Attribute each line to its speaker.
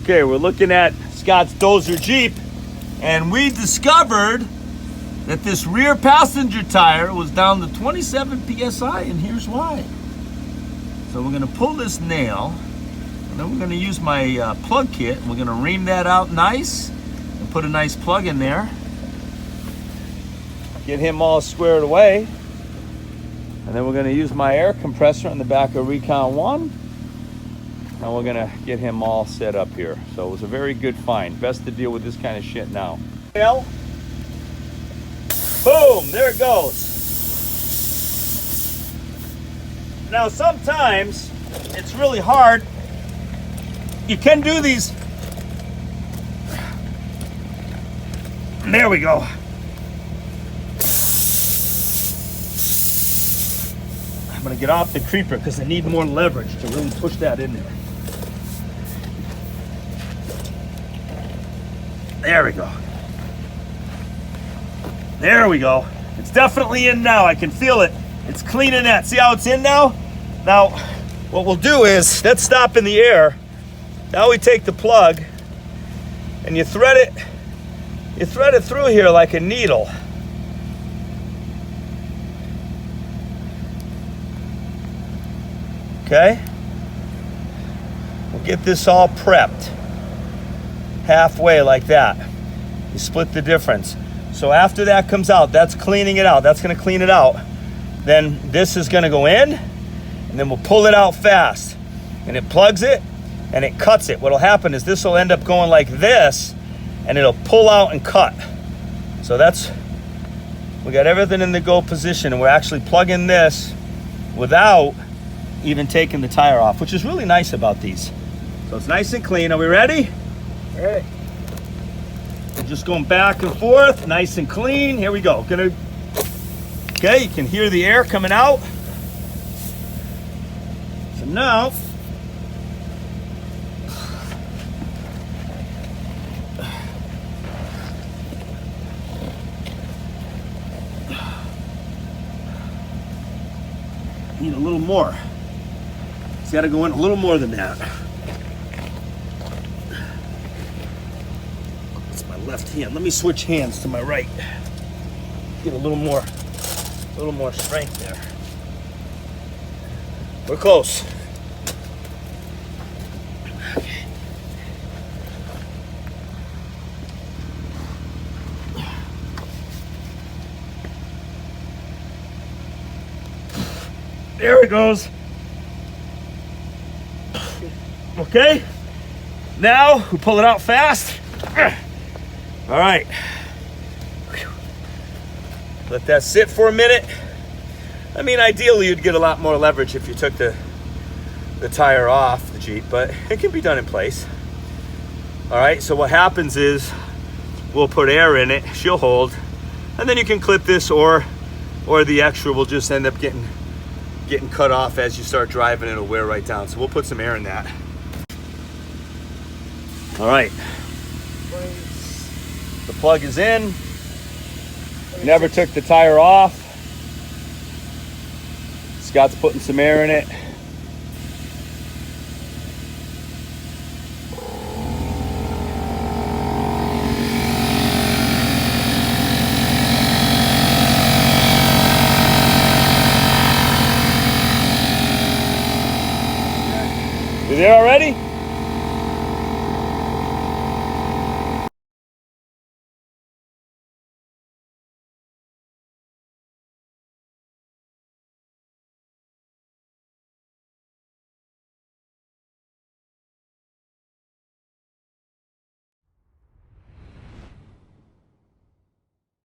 Speaker 1: Okay, we're looking at Scott's Dozer Jeep, and we discovered that this rear passenger tire was down to 27 PSI, and here's why. So we're gonna pull this nail, and then we're gonna use my plug kit, and we're gonna ream that out nice, and put a nice plug in there. Get him all squared away. And then we're gonna use my air compressor on the back of Recon 1. And we're gonna get him all set up here. So it was a very good find. Best to deal with this kind of shit now. Boom, there it goes. Now sometimes it's really hard. You can do these. There we go. I'm gonna get off the creeper because I need more leverage to really push that in there. There we go. There we go. It's definitely in now. I can feel it. It's cleaning that. See how it's in now? Now, what we'll do is, let's stop in the air. Now we take the plug and you thread it. You thread it through here like a needle. Okay? We'll get this all prepped. Halfway like that. You split the difference. So after that comes out, that's cleaning it out. That's gonna clean it out. Then this is gonna go in, and then we'll pull it out fast. And it plugs it, and it cuts it. What'll happen is this will end up going like this, and it'll pull out and cut. So we got everything in the go position, and we're actually plugging this without even taking the tire off, which is really nice about these. So it's nice and clean. Are we ready? All right. We're just going back and forth, nice and clean. Here we go. Okay, you can hear the air coming out. So now, need a little more. It's got to go in a little more than that. It's my left hand. Let me switch hands to my right. Get a little more strength there. We're close. Okay. There it goes. Okay, now we pull it out fast. All right, let that sit for a minute. I mean, ideally you'd get a lot more leverage if you took the tire off the Jeep, but it can be done in place. All right, so what happens is we'll put air in it, she'll hold, and then you can clip this, or the extra will just end up getting cut off as you start driving. It'll wear right down. So we'll put some air in that. All right, the plug is in. Never took the tire off. Scott's putting some air in it. You there already?